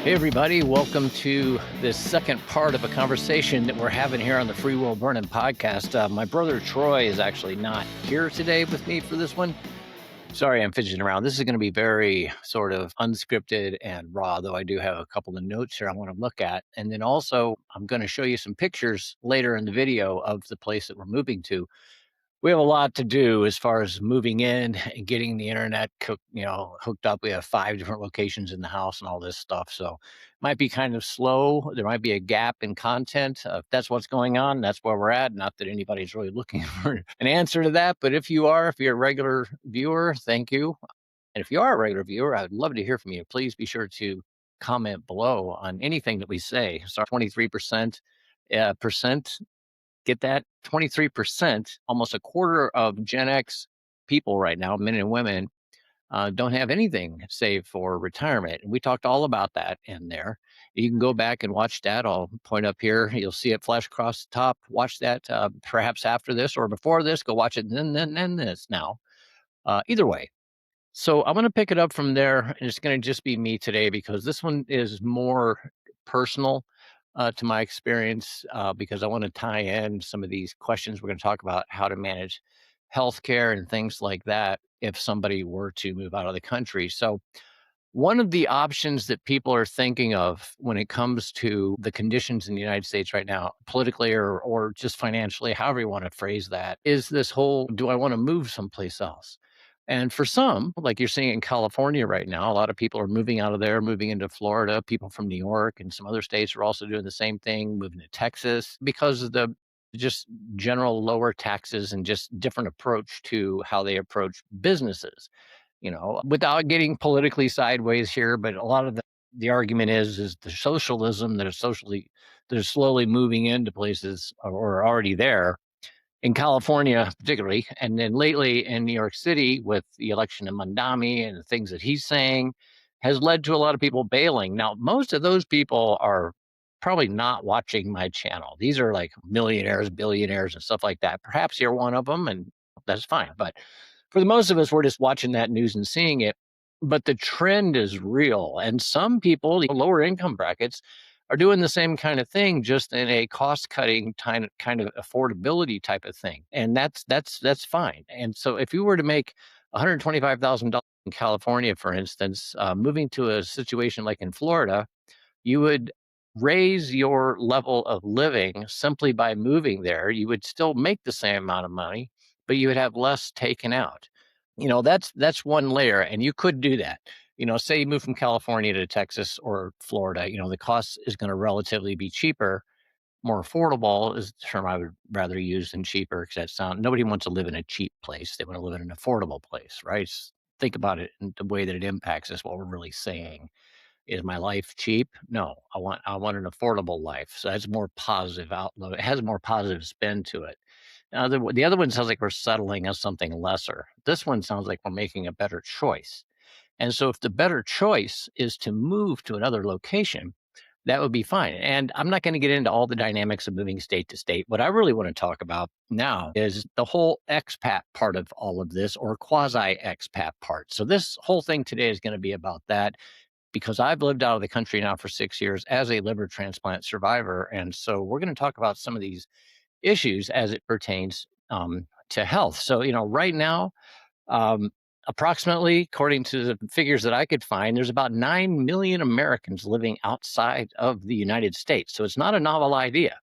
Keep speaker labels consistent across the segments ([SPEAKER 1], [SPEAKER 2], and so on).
[SPEAKER 1] Hey, everybody. Welcome to this second part of a conversation that we're having here on the Free Will Burning podcast. My brother Troy is actually not here today with me for this one. Sorry, I'm fidgeting around. This is going to be very sort of unscripted and raw, though I do have a couple of notes here I want to look at. And then also, I'm going to show you some pictures later in the video of the place that we're moving to. We have a lot to do as far as moving in and getting the internet hooked up. We have 5 different locations in the house and all this stuff. So it might be kind of slow. There might be a gap in content. If that's what's going on, that's where we're at. Not that anybody's really looking for an answer to that. But if you're a regular viewer, thank you. And if you are a regular viewer, I would love to hear from you. Please be sure to comment below on anything that we say. So 23% get that 23%, almost a quarter of Gen X people right now, men and women, don't have anything saved for retirement. And we talked all about that in there. You can go back and watch that. I'll point up here. You'll see it flash across the top. Watch that perhaps after this or before this. Go watch it and then this now. Either way. So I'm going to pick it up from there. And it's going to just be me today because this one is more personal to my experience because I want to tie in some of these questions. We're going to talk about how to manage healthcare and things like that if somebody were to move out of the country. So one of the options that people are thinking of when it comes to the conditions in the United States right now, politically or just financially, however you want to phrase that, is this whole, do I want to move someplace else? And for some, like you're seeing in California right now, a lot of people are moving out of there, moving into Florida. People from New York and some other states are also doing the same thing, moving to Texas because of the just general lower taxes and just different approach to how they approach businesses. Without getting politically sideways here, but a lot of the argument is the socialism that is slowly moving into places or are already there in California, particularly, and then lately in New York City with the election of Mandami and the things that he's saying has led to a lot of people bailing. Now, most of those people are probably not watching my channel. These are like millionaires, billionaires, and stuff like that. Perhaps you're one of them, and that's fine. But for the most of us, we're just watching that news and seeing it. But the trend is real. And some people, lower income brackets, are doing the same kind of thing, just in a cost-cutting kind of affordability type of thing. And that's fine. And so if you were to make $125,000 in California, for instance, moving to a situation like in Florida, you would raise your level of living simply by moving there. You would still make the same amount of money, but you would have less taken out. That's one layer, and you could do that. Say you move from California to Texas or Florida, the cost is going to relatively be cheaper. More affordable is the term I would rather use than cheaper, because nobody wants to live in a cheap place. They want to live in an affordable place, right? Think about it in the way that it impacts us, what we're really saying. Is my life cheap? No, I want an affordable life. So that's more positive outlook. It has a more positive spin to it. Now, the other one sounds like we're settling as something lesser. This one sounds like we're making a better choice. And so if the better choice is to move to another location, that would be fine. And I'm not going to get into all the dynamics of moving state to state. What I really want to talk about now is the whole expat part of all of this, or quasi-expat part. So this whole thing today is going to be about that, because I've lived out of the country now for 6 years as a liver transplant survivor. And so we're going to talk about some of these issues as it pertains to health. So, right now, approximately, according to the figures that I could find, there's about 9 million Americans living outside of the United States. So it's not a novel idea.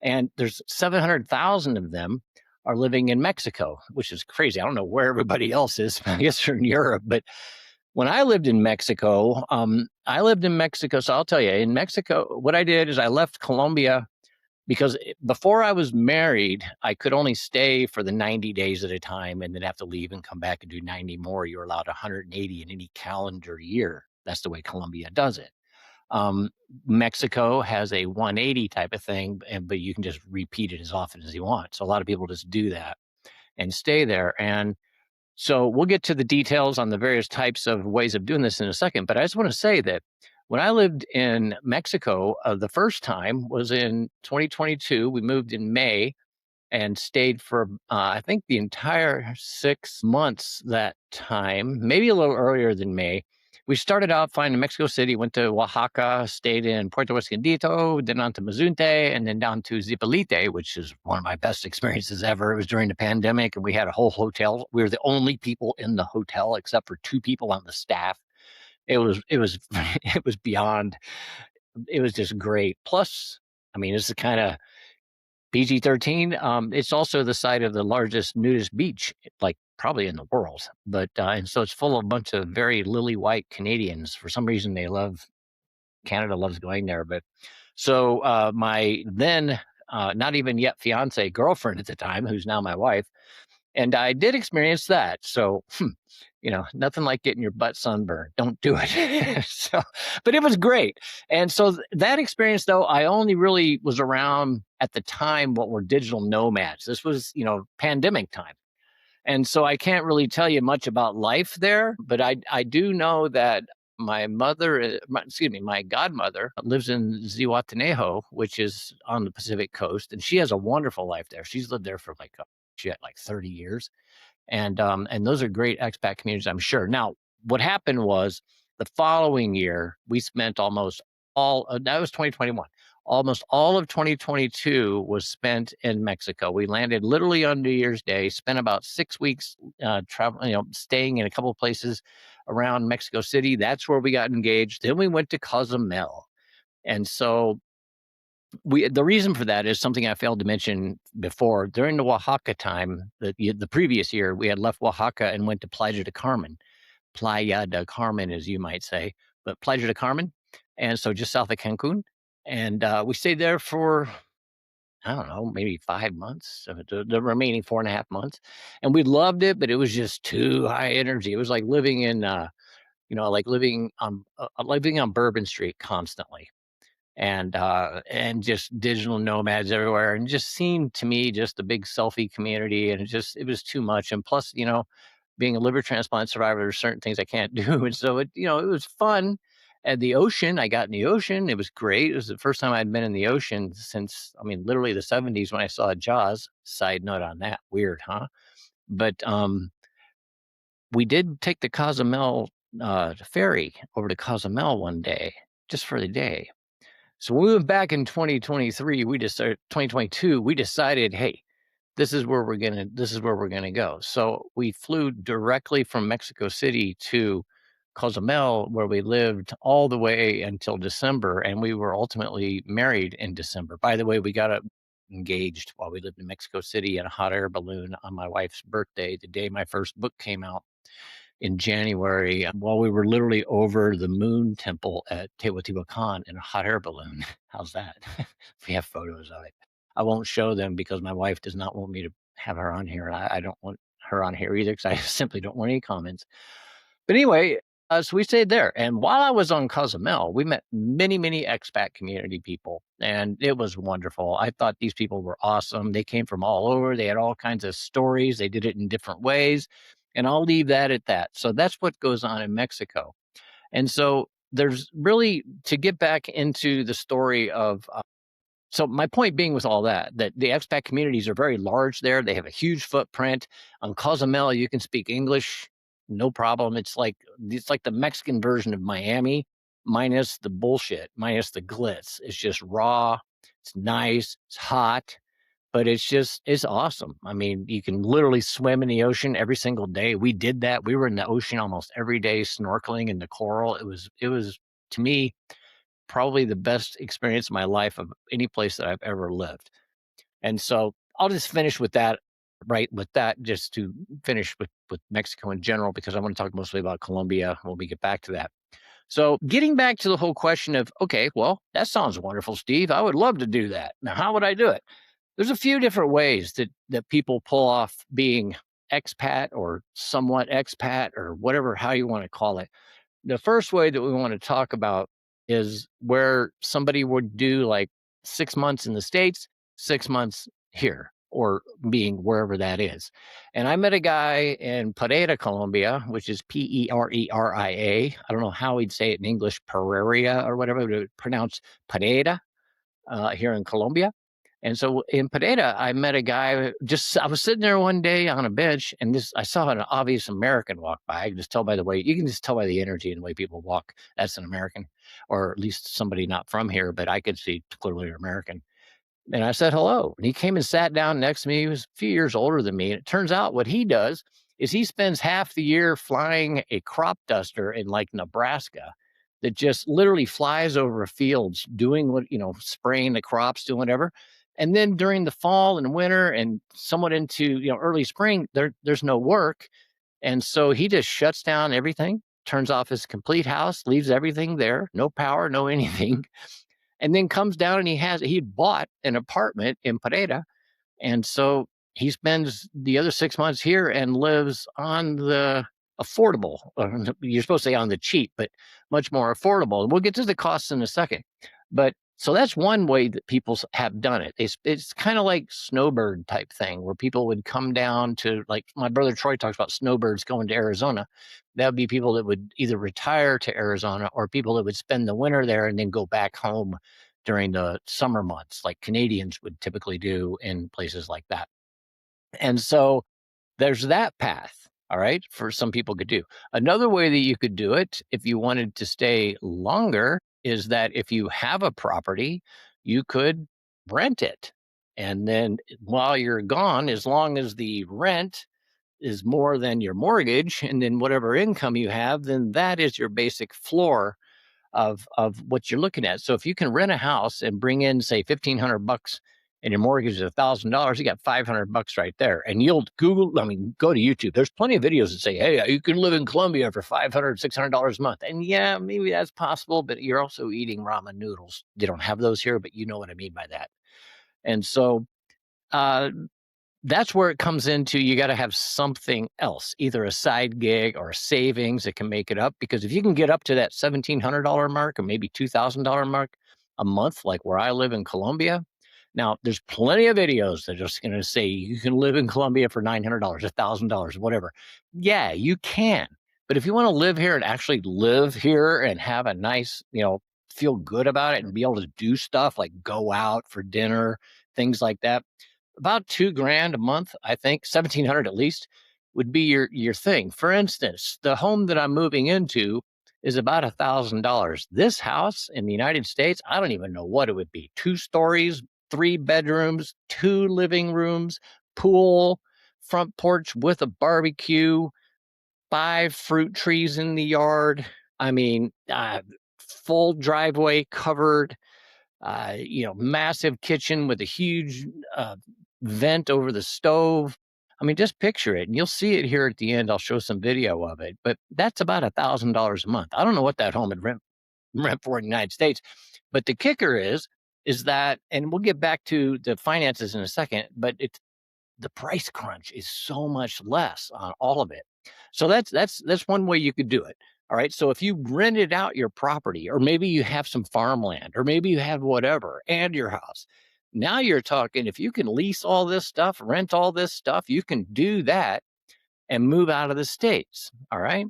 [SPEAKER 1] And there's 700,000 of them are living in Mexico, which is crazy. I don't know where everybody else is. I guess they're in Europe. But when I lived in Mexico, So I'll tell you, in Mexico, what I did is I left Colombia because before I was married, I could only stay for the 90 days at a time and then have to leave and come back and do 90 more. You're allowed 180 in any calendar year. That's the way Colombia does it. Mexico has a 180 type of thing, but you can just repeat it as often as you want. So a lot of people just do that and stay there. And so we'll get to the details on the various types of ways of doing this in a second. But I just want to say that when I lived in Mexico, the first time was in 2022. We moved in May and stayed for, I think, the entire 6 months that time, maybe a little earlier than May. we started out flying to Mexico City, went to Oaxaca, stayed in Puerto Escondido, then on to Mazunte, and then down to Zipolite, which is one of my best experiences ever. It was during the pandemic, and we had a whole hotel. We were the only people in the hotel except for 2 people on the staff. It was it was beyond. It was just great. Plus, I mean, it's the kind of PG-13. It's also the site of the largest nudist beach, like probably in the world. But and so it's full of a bunch of very lily white Canadians. For some reason, they love Canada loves going there. But so my then not even yet fiance girlfriend at the time, who's now my wife, and I did experience that. So, nothing like getting your butt sunburned. Don't do it. So, but it was great. And so that experience, though, I only really was around at the time what were digital nomads. This was, pandemic time. And so I can't really tell you much about life there, but I do know that my mother, my godmother lives in Zihuatanejo, which is on the Pacific coast, and she has a wonderful life there. She's lived there for like 30 years. And those are great expat communities, I'm sure. Now, what happened was the following year, we spent almost all, that was 2021. Almost all of 2022 was spent in Mexico. We landed literally on New Year's Day, spent about 6 weeks traveling, staying in a couple of places around Mexico City. That's where we got engaged. Then we went to Cozumel. And so the reason for that is something I failed to mention before. During the Oaxaca time, the previous year, we had left Oaxaca and went to Playa de Carmen, as you might say, but Playa de Carmen, and so just south of Cancun. And we stayed there for, I don't know, maybe 5 months, the remaining 4.5 months, and we loved it, but it was just too high energy. It was like living in, living on Bourbon Street constantly, and just digital nomads everywhere, and just seemed to me just a big selfie community, and it was too much. And plus, being a liver transplant survivor, there's certain things I can't do, and so it was fun. At the ocean, I got in the ocean. It was great. It was the first time I'd been in the ocean since, I mean, literally the 70s when I saw Jaws. Side note on that, weird, huh? But we did take the Cozumel ferry over to Cozumel one day, just for the day. So when we went back in 2023, 2022, we decided, hey, this is where we're gonna go. So we flew directly from Mexico City to Cozumel, where we lived all the way until December, and we were ultimately married in December. By the way, we got engaged while we lived in Mexico City in a hot air balloon on my wife's birthday, the day my first book came out in January, while we were literally over the moon temple at Teotihuacan in a hot air balloon. How's that? We have photos of it. I won't show them because my wife does not want me to have her on here. I don't want her on here either because I simply don't want any comments. But anyway, so we stayed there. And while I was on Cozumel, we met many, many expat community people, and it was wonderful. I thought these people were awesome. They came from all over. They had all kinds of stories. They did it in different ways. And I'll leave that at that. So that's what goes on in Mexico. And so there's really, to get back into the story of, so my point being with all that the expat communities are very large there. They have a huge footprint. On Cozumel, you can speak English, no problem. It's like the Mexican version of Miami, minus the bullshit, minus the glitz. It's just raw. It's nice. It's hot, but it's awesome. I mean, you can literally swim in the ocean every single day. We did that. We were in the ocean almost every day, snorkeling in the coral. It was to me probably the best experience of my life of any place that I've ever lived. And so I'll just finish with that, right? With that, just to finish with Mexico in general, because I want to talk mostly about Colombia when we get back to that. So getting back to the whole question of, okay, well, that sounds wonderful, Steve. I would love to do that. Now, how would I do it? There's a few different ways that people pull off being expat or somewhat expat or whatever, how you want to call it. The first way that we want to talk about is where somebody would do like 6 months in the States, 6 months here, or being wherever that is. And I met a guy in Pereira, Colombia, which is Pereria. I don't know how he'd say it in English, Pereira or whatever, but it would pronounce Pereira here in Colombia. And so in Pineda, I met a guy. I was sitting there one day on a bench, and I saw an obvious American walk by. I can just tell by the way, you can just tell by the energy and the way people walk. That's an American, or at least somebody not from here, but I could see clearly an American. And I said hello. And he came and sat down next to me. He was a few years older than me. And it turns out what he does is he spends half the year flying a crop duster in like Nebraska that just literally flies over fields doing what, spraying the crops, doing whatever. And then during the fall and winter and somewhat into, early spring, there's no work. And so he just shuts down everything, turns off his complete house, leaves everything there, no power, no anything, and then comes down and he'd bought an apartment in Pereira. And so he spends the other 6 months here and lives on the affordable, you're supposed to say on the cheap, but much more affordable. And we'll get to the costs in a second. But so that's one way that people have done it. It's kind of like snowbird type thing where people would come down to, like my brother Troy talks about snowbirds going to Arizona. That would be people that would either retire to Arizona or people that would spend the winter there and then go back home during the summer months, like Canadians would typically do in places like that. And so there's that path, all right, for some people could do. Another way that you could do it if you wanted to stay longer is that if you have a property, you could rent it. And then while you're gone, as long as the rent is more than your mortgage and then whatever income you have, then that is your basic floor of what you're looking at. So if you can rent a house and bring in, say, $1,500 and your mortgage is $1,000, you got $500 right there. And you'll go to YouTube. There's plenty of videos that say, hey, you can live in Colombia for $500, $600 a month. And yeah, maybe that's possible, but you're also eating ramen noodles. They don't have those here, but you know what I mean by that. And so that's where it comes into, you got to have something else, either a side gig or savings that can make it up. Because if you can get up to that $1,700 mark or maybe $2,000 mark a month, like where I live in Colombia, now there's plenty of videos that are just going to say you can live in Colombia for $900, $1,000, whatever. Yeah, you can. But if you want to live here and actually live here and have a nice, feel good about it and be able to do stuff like go out for dinner, things like that, about $2,000 a month, I think, 1,700 at least, would be your thing. For instance, the home that I'm moving into is about $1,000. This house in the United States, I don't even know what it would be. 2 stories, 3 bedrooms, 2 living rooms, pool, front porch with a barbecue, 5 fruit trees in the yard. I mean, full driveway covered, massive kitchen with a huge vent over the stove. I mean, just picture it, and you'll see it here at the end. I'll show some video of it, but that's about $1,000 a month. I don't know what that home would rent for in the United States, but the kicker is that, and we'll get back to the finances in a second, but the price crunch is so much less on all of it. So that's one way you could do it. All right. So if you rented out your property, or maybe you have some farmland, or maybe you have whatever, and your house, now you're talking, if you can lease all this stuff, rent all this stuff, you can do that and move out of the States. All right.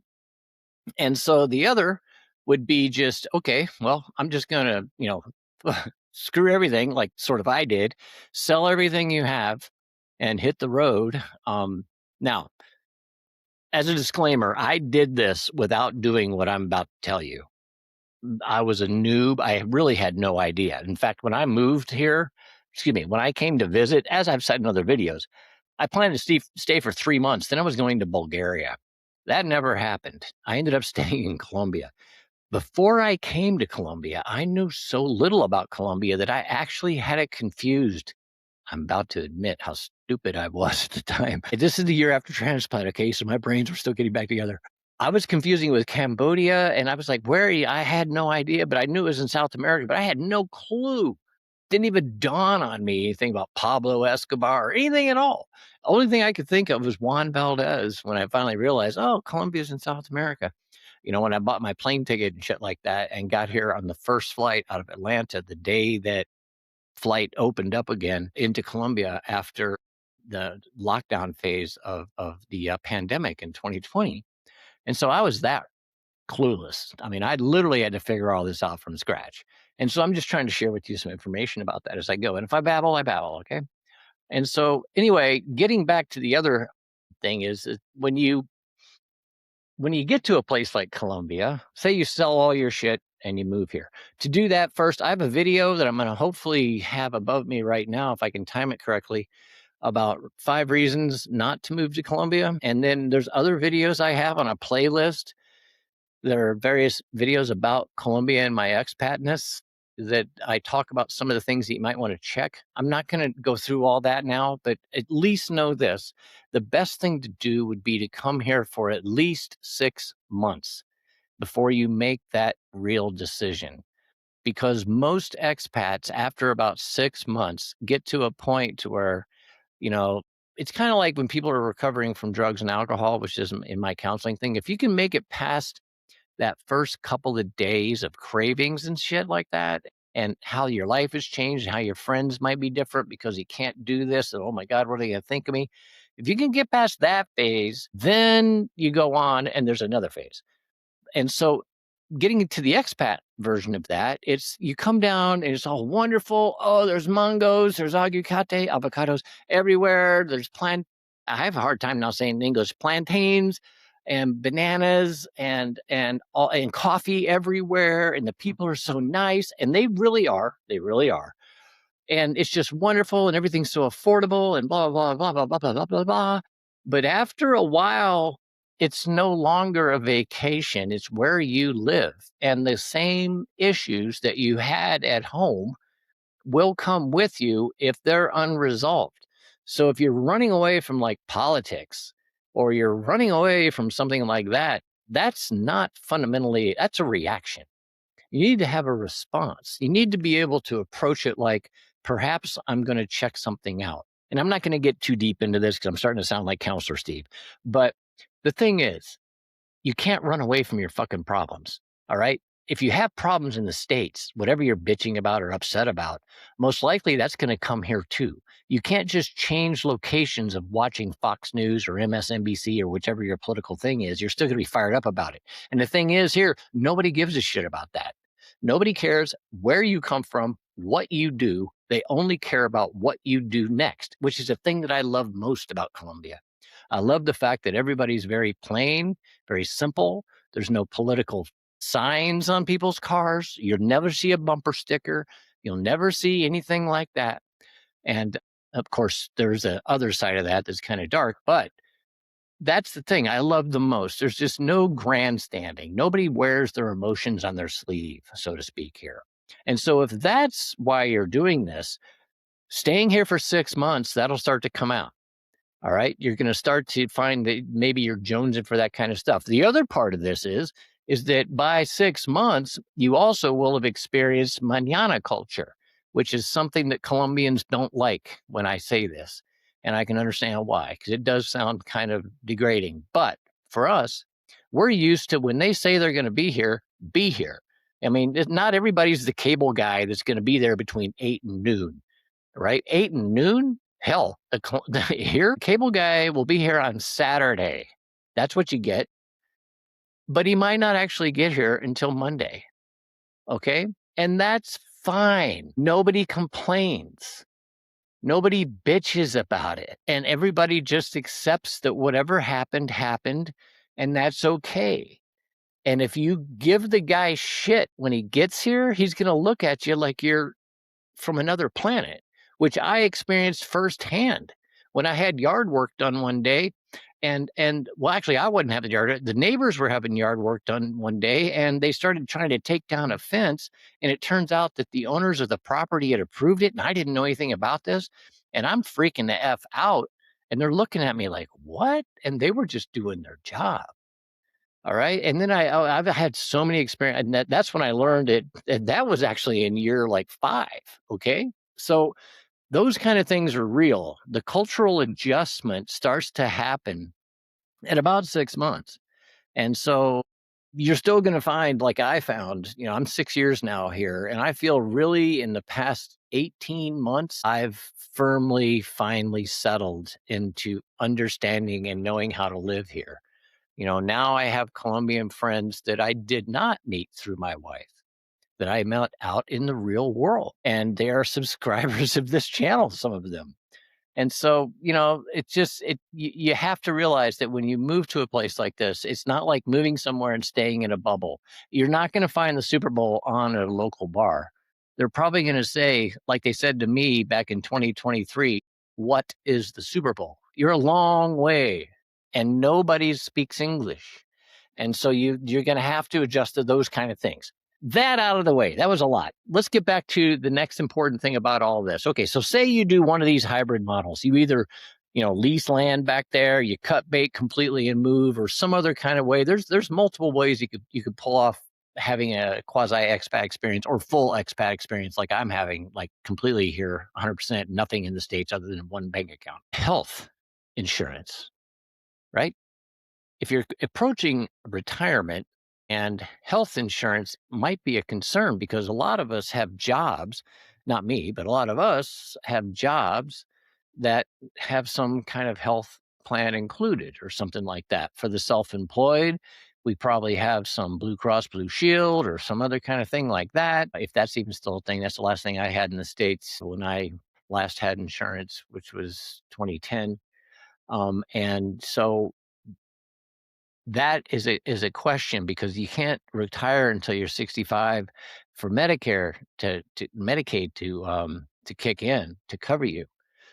[SPEAKER 1] And so the other would be just, okay, well, I'm just going to, screw everything, like sort of I did, sell everything you have and hit the road. Now, as a disclaimer, I did this without doing what I'm about to tell you. I was a noob. I really had no idea. In fact, when I moved here, when I came to visit, as I've said in other videos, I planned to stay for 3 months. Then I was going to Bulgaria. That never happened. I ended up staying in Colombia. Before I came to Colombia, I knew so little about Colombia that I actually had it confused. I'm about to admit how stupid I was at the time. This is the year after transplant, okay? So my brains were still getting back together. I was confusing it with Cambodia, and I was like, where are you? I had no idea, but I knew it was in South America, but I had no clue. Didn't even dawn on me anything about Pablo Escobar or anything at all. The only thing I could think of was Juan Valdez when I finally realized, oh, Colombia's in South America. When I bought my plane ticket and shit like that and got here on the first flight out of Atlanta, the day that flight opened up again into Colombia after the lockdown phase of the pandemic in 2020. And so I was that clueless. I mean, I literally had to figure all this out from scratch. And so I'm just trying to share with you some information about that as I go. And if I babble, I babble. Okay. And so anyway, getting back to the other thing is when you get to a place like Colombia, say you sell all your shit and you move here. To do that first, I have a video that I'm going to hopefully have above me right now if I can time it correctly about 5 reasons not to move to Colombia. And then there's other videos I have on a playlist. There are various videos about Colombia and my expatness that I talk about some of the things that you might want to check. I'm not going to go through all that now, but at least know this. The best thing to do would be to come here for at least 6 months before you make that real decision. Because most expats, after about 6 months, get to a point to where, you know, it's kind of like when people are recovering from drugs and alcohol, which is in my counseling thing. If you can make it past that first couple of days of cravings and shit like that, and how your life has changed, and how your friends might be different because you can't do this, and oh my God, what are they gonna think of me? If you can get past that phase, then you go on and there's another phase. And so getting into the expat version of that, it's you come down and it's all wonderful. Oh, there's mangoes, there's aguacate, avocados everywhere. There's I have a hard time now saying in English, plantains and bananas and coffee everywhere. And the people are so nice. And they really are. They really are. And it's just wonderful and everything's so affordable and blah, blah, blah, blah, blah, blah, blah, blah, blah. But after a while, it's no longer a vacation. It's where you live. And the same issues that you had at home will come with you if they're unresolved. So if you're running away from like politics or you're running away from something like that, that's not fundamentally, that's a reaction. You need to have a response. You need to be able to approach it like, perhaps I'm going to check something out. And I'm not going to get too deep into this because I'm starting to sound like Counselor Steve. But the thing is, you can't run away from your fucking problems. All right. If you have problems in the States, whatever you're bitching about or upset about, most likely that's going to come here too. You can't just change locations of watching Fox News or MSNBC or whichever your political thing is. You're still going to be fired up about it. And the thing is, here, nobody gives a shit about that. Nobody cares where you come from, what you do. They only care about what you do next, which is the thing that I love most about Colombia. I love the fact that everybody's very plain, very simple. There's no political signs on people's cars. You'll never see a bumper sticker. You'll never see anything like that. And of course, there's a other side of that that's kind of dark, but that's the thing I love the most. There's just no grandstanding. Nobody wears their emotions on their sleeve, so to speak, here. And so if that's why you're doing this, staying here for 6 months, that'll start to come out. All right. You're going to start to find that maybe you're jonesing for that kind of stuff. The other part of this is that by 6 months, you also will have experienced mañana culture, which is something that Colombians don't like when I say this. And I can understand why, because it does sound kind of degrading. But for us, we're used to when they say they're going to be here, be here. I mean, not everybody's the cable guy that's going to be there between 8 and noon, right? 8 and noon? Hell, here, cable guy will be here on Saturday. That's what you get. But he might not actually get here until Monday. Okay. And that's fine. Nobody complains. Nobody bitches about it. And everybody just accepts that whatever happened, happened. And that's okay. And if you give the guy shit when he gets here, he's going to look at you like you're from another planet, which I experienced firsthand when I had yard work done one day. And well, actually, I wasn't having yard. The neighbors were having yard work done one day, and they started trying to take down a fence. And it turns out that the owners of the property had approved it, and I didn't know anything about this. And I'm freaking the f out. And they're looking at me like, "What?" And they were just doing their job. All right. And then I've had so many experience, and that's when I learned it. And that was actually in year like 5. Okay. So those kind of things are real. The cultural adjustment starts to happen at about 6 months. And so you're still going to find, like I found, I'm 6 years now here, and I feel really in the past 18 months, I've firmly, finally settled into understanding and knowing how to live here. Now I have Colombian friends that I did not meet through my wife. that I met out in the real world, and they are subscribers of this channel, some of them. And so, it's just you have to realize that when you move to a place like this, it's not like moving somewhere and staying in a bubble. You're not going to find the Super Bowl on a local bar. They're probably going to say, like they said to me back in 2023, "What is the Super Bowl?" You're a long way and nobody speaks English. And so you're going to have to adjust to those kind of things. That out of the way. That was a lot. Let's get back to the next important thing about all this. Okay, so say you do one of these hybrid models. You either, lease land back there, you cut bait completely and move, or some other kind of way. There's multiple ways you could pull off having a quasi expat experience or full expat experience like I'm having, like completely here, 100%, nothing in the States other than one bank account. Health insurance, right? If you're approaching retirement, and health insurance might be a concern because a lot of us have jobs, not me, but a lot of us have jobs that have some kind of health plan included or something like that. For the self employed, we probably have some Blue Cross Blue Shield or some other kind of thing like that. If that's even still a thing, that's the last thing I had in the States when I last had insurance, which was 2010. And so that is a question because you can't retire until you're 65 for Medicare to Medicaid to kick in to cover you.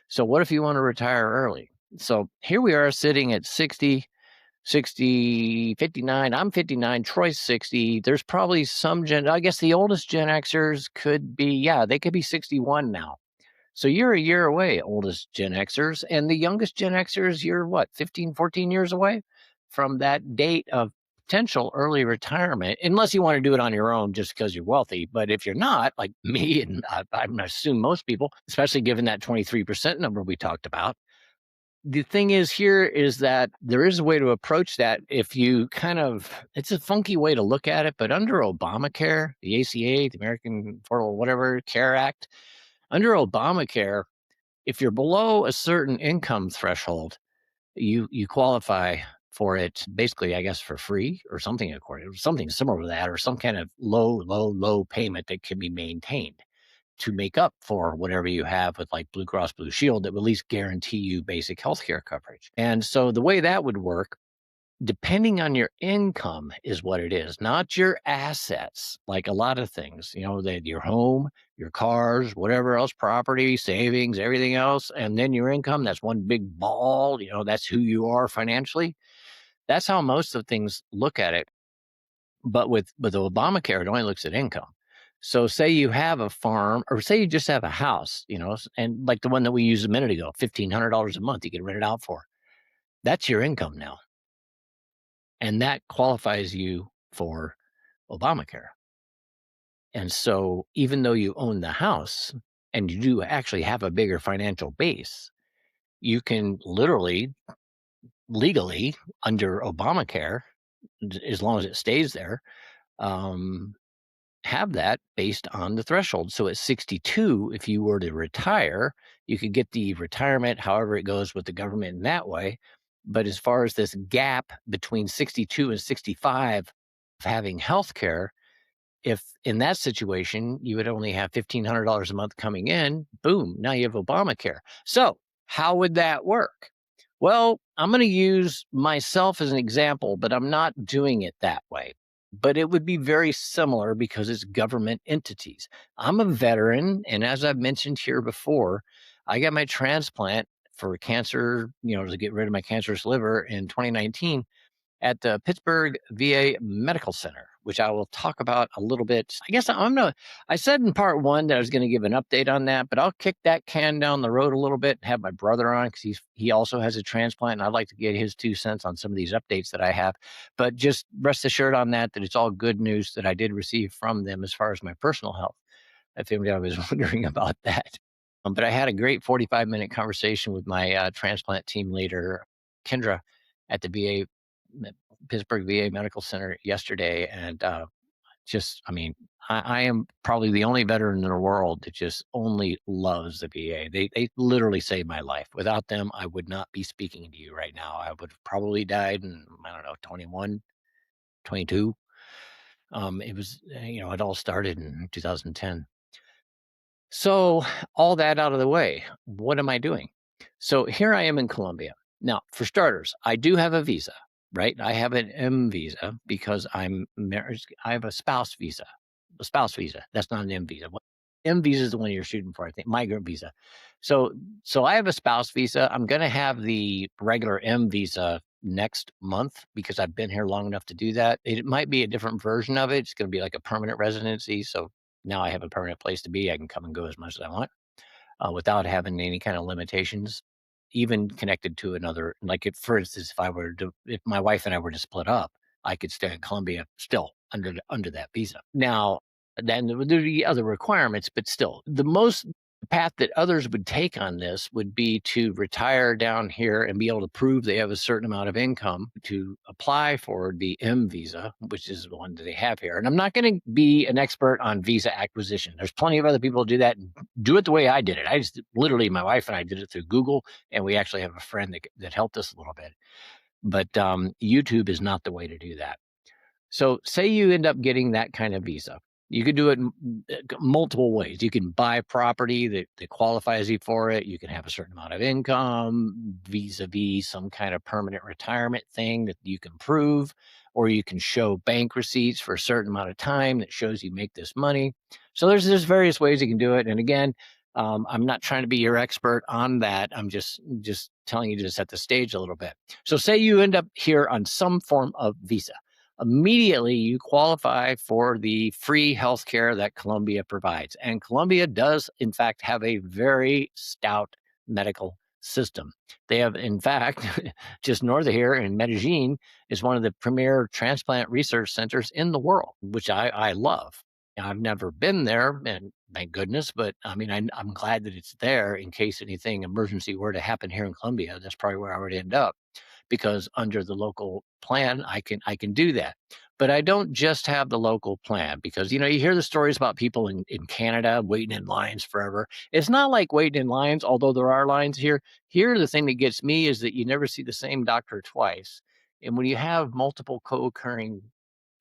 [SPEAKER 1] So what if you want to retire early? So here we are sitting at 60, 60, 59. I'm 59, Troy's 60. There's probably I guess the oldest Gen Xers could be, yeah, they could be 61 now. So you're a year away, oldest Gen Xers, and the youngest Gen Xers, you're what, 15, 14 years away from that date of potential early retirement, unless you want to do it on your own just because you're wealthy. But if you're not, like me, and I'm going to assume most people, especially given that 23% number we talked about, the thing is here is that there is a way to approach that if you it's a funky way to look at it, but under Obamacare, the ACA, the American Affordable Whatever Care Act, under Obamacare, if you're below a certain income threshold, you qualify for it basically, I guess, for free or something something similar to that, or some kind of low payment that can be maintained to make up for whatever you have with like Blue Cross Blue Shield that will at least guarantee you basic health care coverage. And so the way that would work, depending on your income is what it is, not your assets. Like a lot of things, that your home, your cars, whatever else, property, savings, everything else, and then your income, that's one big ball, that's who you are financially. That's how most of things look at it. But with Obamacare, it only looks at income. So say you have a farm, or say you just have a house, and like the one that we used a minute ago, $1,500 a month, you can rent it out for. That's your income now. And that qualifies you for Obamacare. And so even though you own the house and you do actually have a bigger financial base, you can literally, legally, under Obamacare, as long as it stays there, have that based on the threshold. So at 62, if you were to retire, you could get the retirement, however it goes with the government in that way. But as far as this gap between 62 and 65 of having health care, if in that situation you would only have $1,500 a month coming in, boom, now you have Obamacare. So how would that work? Well, I'm going to use myself as an example, but I'm not doing it that way. But it would be very similar because it's government entities. I'm a veteran, and as I've mentioned here before, I got my transplant for cancer, to get rid of my cancerous liver in 2019 at the Pittsburgh VA Medical Center, which I will talk about a little bit. I guess I said in part one that I was going to give an update on that, but I'll kick that can down the road a little bit and have my brother on because he also has a transplant, and I'd like to get his 2 cents on some of these updates that I have. But just rest assured on that it's all good news that I did receive from them as far as my personal health, if anybody was wondering about that. But I had a great 45-minute conversation with my transplant team leader, Kendra, at the Pittsburgh VA Medical Center yesterday. And I am probably the only veteran in the world that just only loves the VA. They literally saved my life. Without them, I would not be speaking to you right now. I would have probably died in, I don't know, 21, 22. It was, it all started in 2010. So, all that out of the way, what am I doing? So, here I am in Colombia. Now, for starters, I do have a visa, right? I have an M visa because I'm married. I have a spouse visa. A spouse visa. That's not an M visa. M visa is the one you're shooting for, I think. Migrant visa. So, so I have a spouse visa. I'm going to have the regular M visa next month because I've been here long enough to do that. It might be a different version of it. It's going to be like a permanent residency. So now I have a permanent place to be. I can come and go as much as I want without having any kind of limitations, even connected to another. Like, if, for instance, if my wife and I were to split up, I could stay in Colombia still under that visa. Now, then there would be other requirements, but still, the path that others would take on this would be to retire down here and be able to prove they have a certain amount of income to apply for the M visa, which is the one that they have here. And I'm not going to be an expert on visa acquisition. There's plenty of other people who do that and do it the way I did it. I just literally, my wife and I did it through Google, and we actually have a friend that helped us a little bit. But YouTube is not the way to do that. So, say you end up getting that kind of visa. You could do it multiple ways. You can buy property that qualifies you for it. You can have a certain amount of income vis-a-vis some kind of permanent retirement thing that you can prove, or you can show bank receipts for a certain amount of time that shows you make this money. So there's various ways you can do it. And again, I'm not trying to be your expert on that. I'm just telling you to set the stage a little bit. So say you end up here on some form of visa. Immediately you qualify for the free healthcare that Colombia provides. And Colombia does, in fact, have a very stout medical system. They have, in fact, just north of here in Medellin, is one of the premier transplant research centers in the world, which I love. I've never been there, and thank goodness, but I mean, I'm glad that it's there in case anything emergency were to happen here in Colombia. That's probably where I would end up because under the local plan, I can do that. But I don't just have the local plan because you hear the stories about people in Canada waiting in lines forever. It's not like waiting in lines, although there are lines here. Here, the thing that gets me is that you never see the same doctor twice. And when you have multiple co-occurring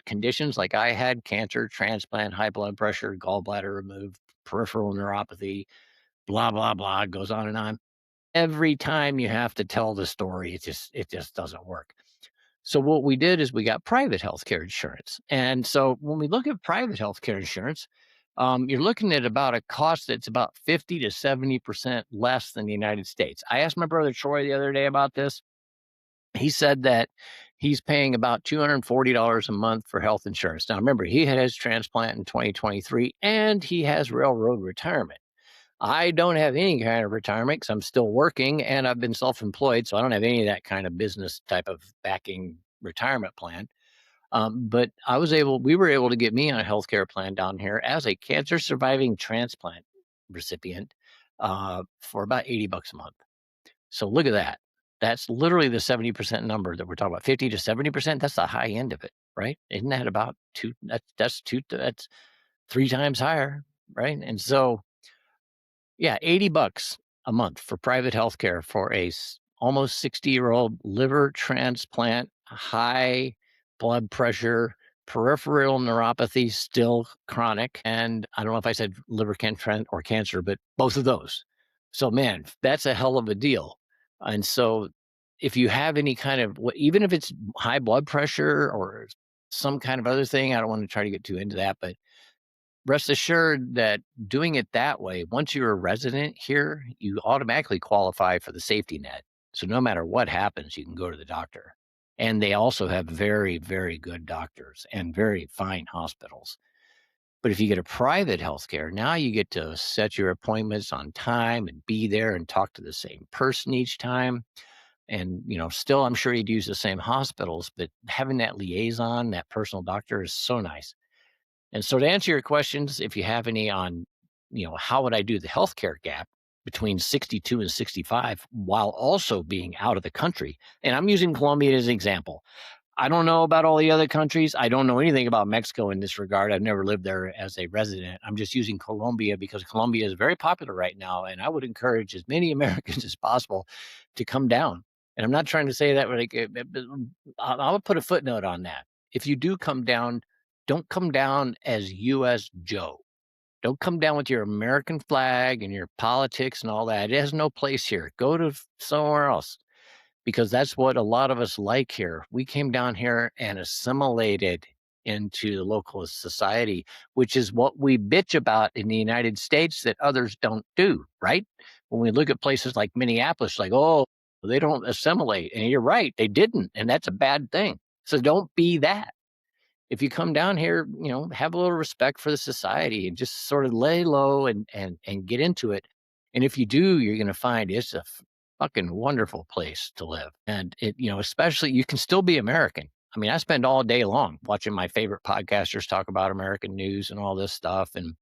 [SPEAKER 1] conditions like I had, cancer, transplant, high blood pressure, gallbladder removed, peripheral neuropathy, blah, blah, blah, it goes on and on. Every time you have to tell the story, it just doesn't work. So what we did is we got private healthcare insurance. And so when we look at private healthcare insurance, you're looking at about a cost that's about 50 to 70% less than the United States. I asked my brother Troy the other day about this. He said that he's paying about $240 a month for health insurance. Now, remember, he had his transplant in 2023 and he has railroad retirement. I don't have any kind of retirement because I'm still working and I've been self-employed, so I don't have any of that kind of business type of backing retirement plan. But we were able to get me on a healthcare plan down here as a cancer surviving transplant recipient for about $80 a month. So look at that. That's literally the 70% number that we're talking about. 50 to 70%. That's the high end of it, right? Isn't that about two? That's three times higher, right? And so yeah, $80 a month for private healthcare for a almost 60-year-old liver transplant, high blood pressure, peripheral neuropathy, still chronic. And I don't know if I said liver cancer or cancer, but both of those. So, man, that's a hell of a deal. And so, if you have any kind of, even if it's high blood pressure or some kind of other thing, I don't want to try to get too into that, but rest assured that doing it that way, once you're a resident here, you automatically qualify for the safety net. So no matter what happens, you can go to the doctor. And they also have very, very good doctors and very fine hospitals. But if you get a private healthcare, now you get to set your appointments on time and be there and talk to the same person each time. And, still, I'm sure you'd use the same hospitals, but having that liaison, that personal doctor is so nice. And so to answer your questions, if you have any on, how would I do the healthcare gap between 62 and 65 while also being out of the country? And I'm using Colombia as an example. I don't know about all the other countries. I don't know anything about Mexico in this regard. I've never lived there as a resident. I'm just using Colombia because Colombia is very popular right now. And I would encourage as many Americans as possible to come down. And I'm not trying to say that, like, I would put a footnote on that. If you do come down, don't come down as U.S. Joe. Don't come down with your American flag and your politics and all that. It has no place here. Go to somewhere else because that's what a lot of us like here. We came down here and assimilated into the local society, which is what we bitch about in the United States that others don't do, right? When we look at places like Minneapolis, like, oh, they don't assimilate. And you're right, they didn't. And that's a bad thing. So don't be that. If you come down here, have a little respect for the society and just sort of lay low and get into it. And if you do, you're going to find it's a fucking wonderful place to live. And especially you can still be American. I mean, I spend all day long watching my favorite podcasters talk about American news and all this stuff. And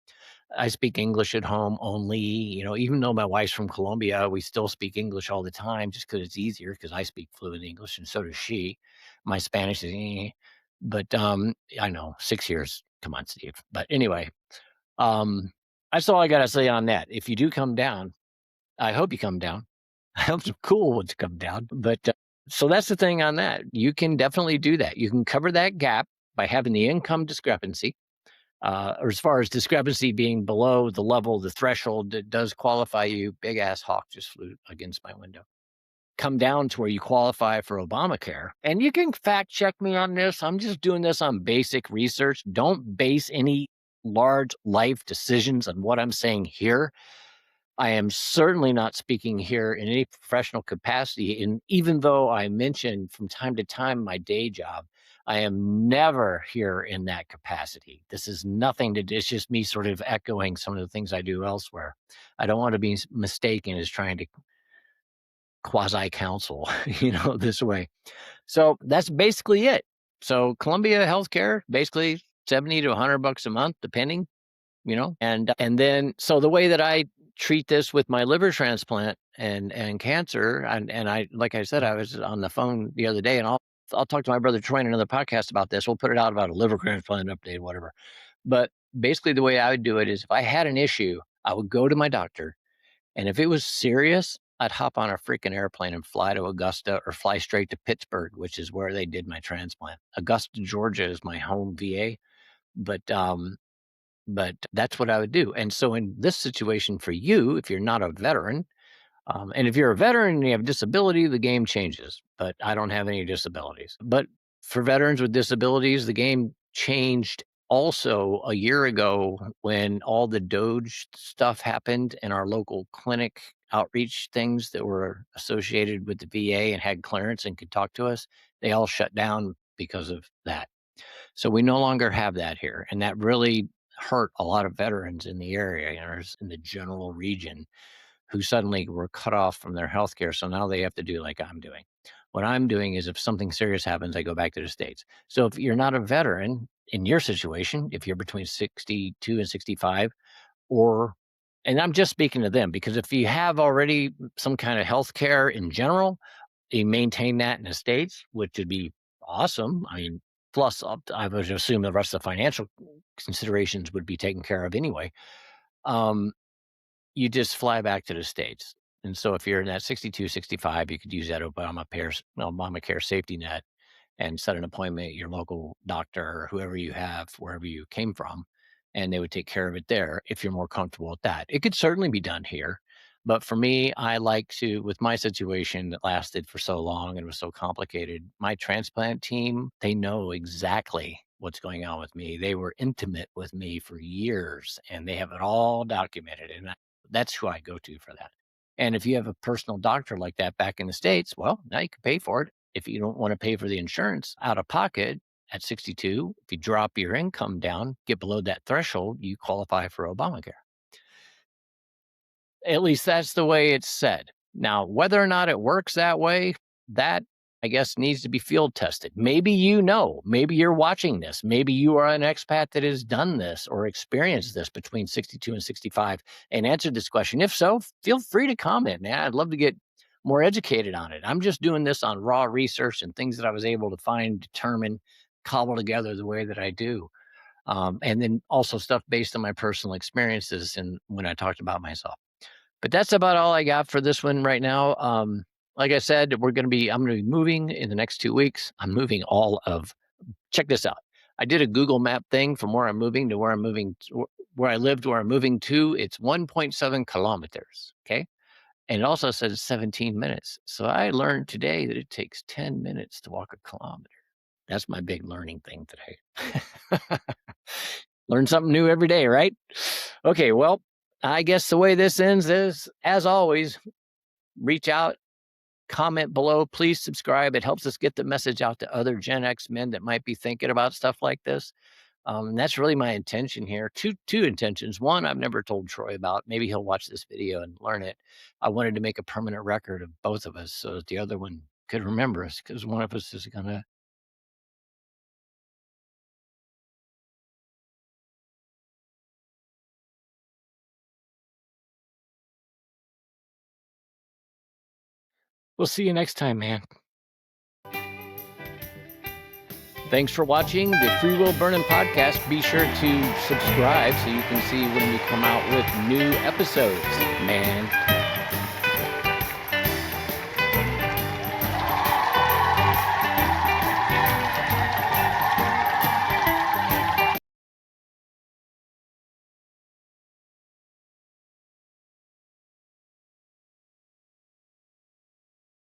[SPEAKER 1] I speak English at home only, even though my wife's from Colombia, we still speak English all the time just because it's easier because I speak fluent English and so does she. My Spanish is, but I know 6 years. Come on, Steve. But anyway, that's all I got to say on that. If you do come down, I hope you come down. I hope some cool ones come down. But so that's the thing on that. You can definitely do that. You can cover that gap by having the income discrepancy or as far as discrepancy being below the level, the threshold that does qualify you. Big ass hawk just flew against my window. Come down to where you qualify for Obamacare. And you can fact check me on this. I'm just doing this on basic research. Don't base any large life decisions on what I'm saying here. I am certainly not speaking here in any professional capacity. And even though I mention from time to time my day job, I am never here in that capacity. This is nothing to do. It's just me sort of echoing some of the things I do elsewhere. I don't want to be mistaken as trying to quasi counsel, this way. So that's basically it. So Columbia Healthcare, basically 70 to $100 a month, depending, and then so the way that I treat this with my liver transplant and cancer, and I, like I said, I was on the phone the other day, and I'll talk to my brother Troy in another podcast about this. We'll put it out about a liver transplant update, whatever. But basically, the way I would do it is if I had an issue, I would go to my doctor, and if it was serious, I'd hop on a freaking airplane and fly to Augusta or fly straight to Pittsburgh, which is where they did my transplant. Augusta, Georgia is my home VA, but that's what I would do. And so in this situation for you, if you're not a veteran, and if you're a veteran and you have disability, the game changes. But I don't have any disabilities. But for veterans with disabilities, the game changed also a year ago when all the Doge stuff happened and our local clinic outreach things that were associated with the VA and had clearance and could talk to us, they all shut down because of that. So we no longer have that here. And that really hurt a lot of veterans in the area, in the general region who suddenly were cut off from their health care. So now they have to do like I'm doing. What I'm doing is if something serious happens, I go back to the States. So if you're not a veteran in your situation, if you're between 62 and 65, and I'm just speaking to them because if you have already some kind of health care in general, you maintain that in the States, which would be awesome. I mean, plus I would assume the rest of the financial considerations would be taken care of anyway. You just fly back to the States. And so if you're in that 62, 65, you could use that Obamacare safety net and set an appointment at your local doctor or whoever you have, wherever you came from, and they would take care of it there if you're more comfortable with that. It could certainly be done here. But for me, I like to, with my situation that lasted for so long and was so complicated, my transplant team, they know exactly what's going on with me. They were intimate with me for years and they have it all documented. And that's who I go to for that. And if you have a personal doctor like that back in the States, well, now you can pay for it. If you don't want to pay for the insurance out of pocket at 62, if you drop your income down, get below that threshold, you qualify for Obamacare. At least that's the way it's said. Now, whether or not it works that way, that I guess needs to be field tested. Maybe maybe you're watching this. Maybe you are an expat that has done this or experienced this between 62 and 65 and answered this question. If so, feel free to comment, man. I'd love to get more educated on it. I'm just doing this on raw research and things that I was able to find, determine, cobble together the way that I do. And then also stuff based on my personal experiences and when I talked about myself. But that's about all I got for this one right now. Like I said, I'm going to be moving in the next 2 weeks. I'm moving check this out. I did a Google Map thing from where I'm moving to where I'm moving, where I lived, where I'm moving to. It's 1.7 kilometers. Okay. And it also says 17 minutes. So I learned today that it takes 10 minutes to walk a kilometer. That's my big learning thing today. Learn something new every day, right? Okay, well, I guess the way this ends is, as always, reach out, comment below, please subscribe. It helps us get the message out to other Gen X men that might be thinking about stuff like this. And that's really my intention here. Two intentions. One, I've never told Troy about. Maybe he'll watch this video and learn it. I wanted to make a permanent record of both of us so that the other one could remember us, because one of us is gonna. We'll see you next time, man. Thanks for watching the Free Will Burning podcast. Be sure to subscribe so you can see when we come out with new episodes, man.